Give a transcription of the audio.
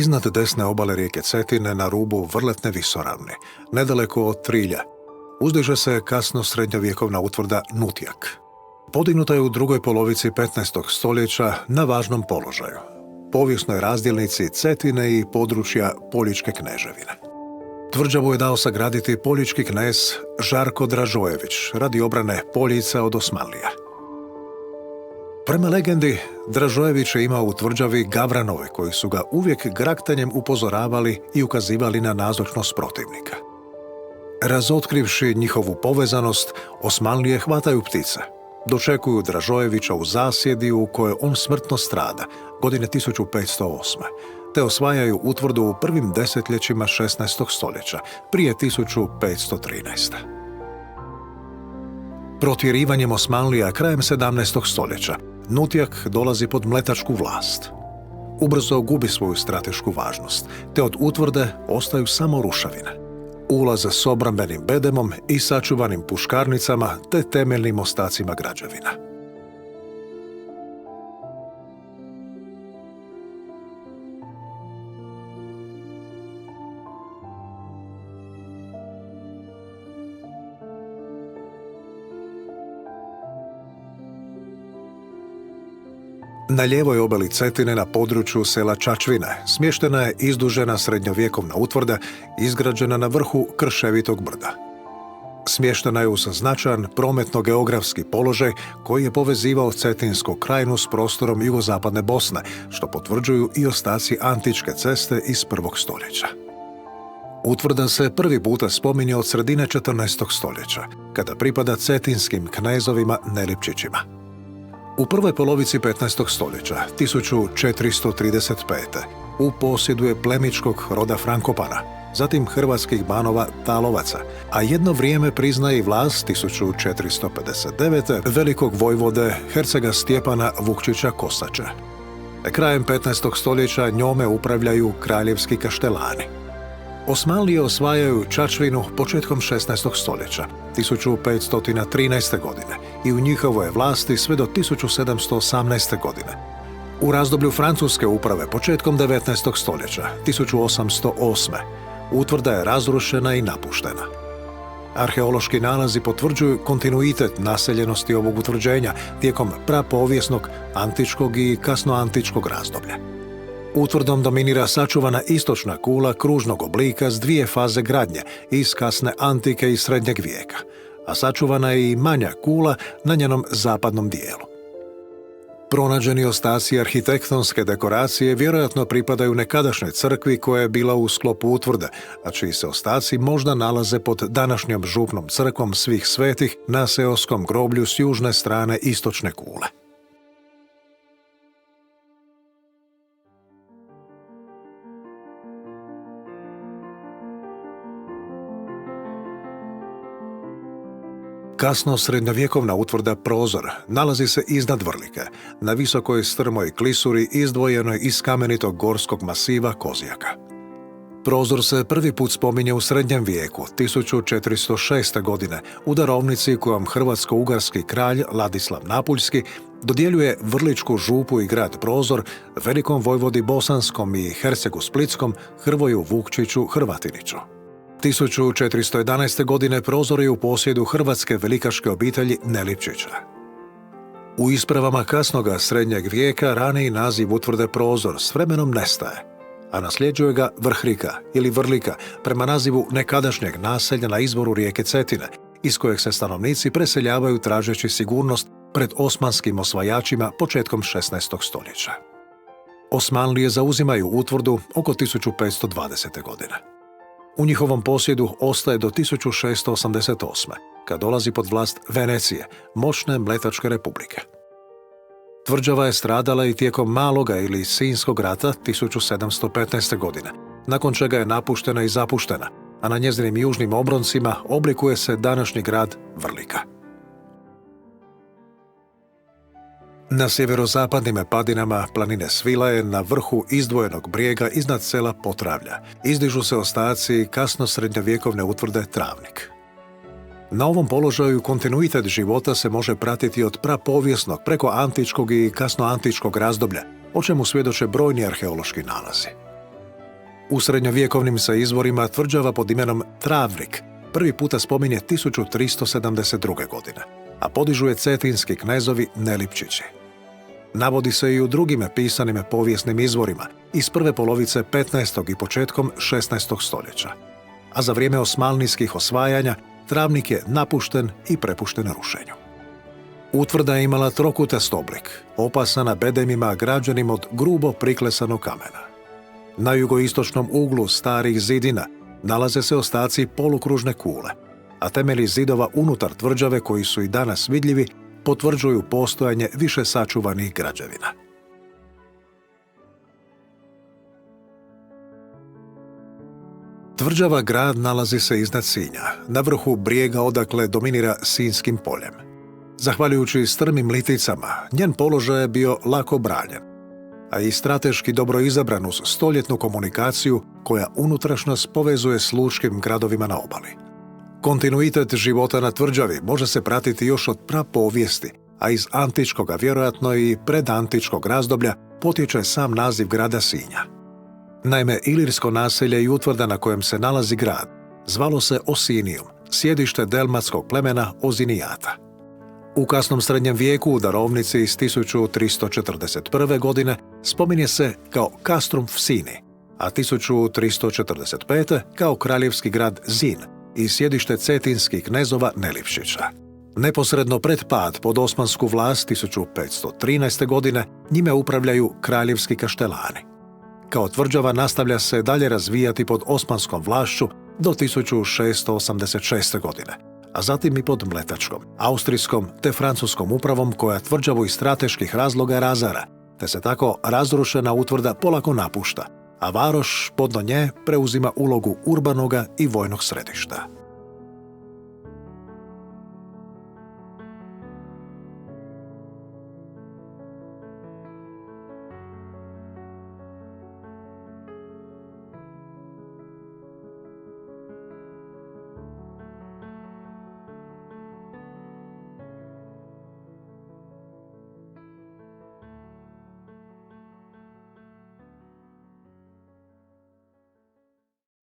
iznad desne obale rijeke Cetine na rubu vrletne visoravni, nedaleko od Trilja, uzdiže se kasno srednjovjekovna utvrda Nutjak. Podignuta je u drugoj polovici 15. stoljeća na važnom položaju, povijesnoj razdjelnici Cetine i područja Poljičke kneževine. Tvrđavu je dao sagraditi poljički knez Žarko Dražojević radi obrane Poljica od Osmanlija. Prema legendi, Dražojević je imao u tvrđavi gavranove koji su ga uvijek graktanjem upozoravali i ukazivali na nazočnost protivnika. Razotkrivši njihovu povezanost, Osmanlije hvataju ptice. Dočekuju Dražojevića u zasjedi u kojoj on smrtno strada, godine 1508. te osvajaju utvrdu u prvim desetljećima 16. stoljeća, prije 1513. Protjerivanjem Osmanlija krajem 17. stoljeća, Nutjak dolazi pod mletačku vlast. Ubrzo gubi svoju stratešku važnost, te od utvrde ostaju samo ruševine. Ulaze s obrambenim bedemom i sačuvanim puškarnicama te temeljnim ostacima građevina. Na lijevoj obali Cetine na području sela Čačvine smještena je izdužena srednjovjekovna utvrda izgrađena na vrhu krševitog brda. Smještena je uz značajan prometno-geografski položaj koji je povezivao Cetinsku krajinu s prostorom jugozapadne Bosne, što potvrđuju i ostaci antičke ceste iz 1. stoljeća. Utvrda se prvi puta spominje od sredine 14. stoljeća, kada pripada cetinskim knezovima Nelipčićima. U prvoj polovici 15. stoljeća, 1435. u posjedu je plemičkog roda Frankopana, zatim hrvatskih banova Talovaca, a jedno vrijeme priznaje i vlast 1459. velikog vojvode hercega Stjepana Vukčića Kosače. Krajem 15. stoljeća njome upravljaju kraljevski kaštelani. Osmanlije osvajaju Čačvinu početkom 16. stoljeća, 1513. godine, i u njihovoj je vlasti sve do 1718. godine. U razdoblju francuske uprave početkom 19. stoljeća, 1808. utvrda je razrušena i napuštena. Arheološki nalazi potvrđuju kontinuitet naseljenosti ovog utvrđenja tijekom prapovijesnog, antičkog i kasnoantičkog razdoblja. Utvrdom dominira sačuvana istočna kula kružnog oblika s dvije faze gradnje iz kasne antike i srednjeg vijeka, a sačuvana je i manja kula na njenom zapadnom dijelu. Pronađeni ostaci arhitektonske dekoracije vjerojatno pripadaju nekadašnjoj crkvi koja je bila u sklopu utvrde, a čiji se ostaci možda nalaze pod današnjom župnom crkvom svih svetih na seoskom groblju s južne strane istočne kule. Kasno srednjovjekovna utvrda Prozor nalazi se iznad Vrlike, na visokoj strmoj klisuri izdvojenoj iz kamenitog gorskog masiva Kozjaka. Prozor se prvi put spominje u srednjem vijeku, 1406. godine, u darovnici kojom hrvatsko-ugarski kralj Ladislav Napuljski dodjeljuje Vrličku župu i grad Prozor velikom vojvodi bosanskom i hercegu splitskom Hrvoju Vukčiću Hrvatiniću. 1411. godine Prozor je u posjedu hrvatske velikaške obitelji Nelipčića. U ispravama kasnoga srednjeg vijeka raniji naziv utvrde Prozor s vremenom nestaje, a nasljeđuje ga Vrhlika ili Vrlika prema nazivu nekadašnjeg naselja na izvoru rijeke Cetine, iz kojeg se stanovnici preseljavaju tražeći sigurnost pred osmanskim osvajačima početkom 16. stoljeća. Osmanlije zauzimaju utvrdu oko 1520. godine. U njihovom posjedu ostaje do 1688. kad dolazi pod vlast Venecije, moćne mletačke republike. Tvrđava je stradala i tijekom Maloga ili Sinjskog rata 1715. godine, nakon čega je napuštena i zapuštena, a na njezinim južnim obroncima oblikuje se današnji grad Vrlika. Na sjeverozapadnim padinama planine Svilaje na vrhu izdvojenog brijega iznad sela Potravlja izdižu se ostaci kasno srednjovjekovne utvrde Travnik. Na ovom položaju kontinuitet života se može pratiti od prapovijesnog preko antičkog i kasnoantičkog razdoblja, o čemu svjedoče brojni arheološki nalazi. U srednjovjekovnim se izvorima tvrđava pod imenom Travnik prvi puta spominje 1372. godine, a podižu je cetinski knezovi Nelipčići. Navodi se i u drugim pisanim povijesnim izvorima iz prve polovice 15. i početkom 16. stoljeća. A za vrijeme osmanlijskih osvajanja Travnik je napušten i prepušten rušenju. Utvrda je imala trokutast oblik, opasana bedemima građenim od grubo priklesanog kamena. Na jugoistočnom uglu starih zidina nalaze se ostaci polukružne kule, a temelji zidova unutar tvrđave koji su i danas vidljivi potvrđuju postojanje više sačuvanih građevina. Tvrđava grad nalazi se iznad Sinja, na vrhu brijega odakle dominira Sinjskim poljem. Zahvaljujući strmim liticama, njen položaj je bio lako branjen, a i strateški dobro izabran uz stoljetnu komunikaciju koja unutrašnjost povezuje s lučkim gradovima na obali. Kontinuitet života na tvrđavi može se pratiti još od prapovijesti, a iz antičkog, a vjerojatno i predantičkog razdoblja potječe sam naziv grada Sinja. Naime, ilirsko naselje i utvrda na kojem se nalazi grad zvalo se Osinijum, sjedište delmatskog plemena Ozinijata. U kasnom srednjem vijeku u darovnici iz 1341. godine spominje se kao Castrum Fsini, a 1345. kao kraljevski grad Zin i sjedište cetinskih knezova Nelipšića. Neposredno pred pad pod osmansku vlast 1513. godine njime upravljaju kraljevski kaštelani. Kao tvrđava nastavlja se dalje razvijati pod osmanskom vlašću do 1686. godine, a zatim i pod mletačkom, austrijskom te francuskom upravom koja tvrđavu iz strateških razloga razara, te se tako razrušena utvrda polako napušta, a varoš podno nje preuzima ulogu urbanoga i vojnog središta.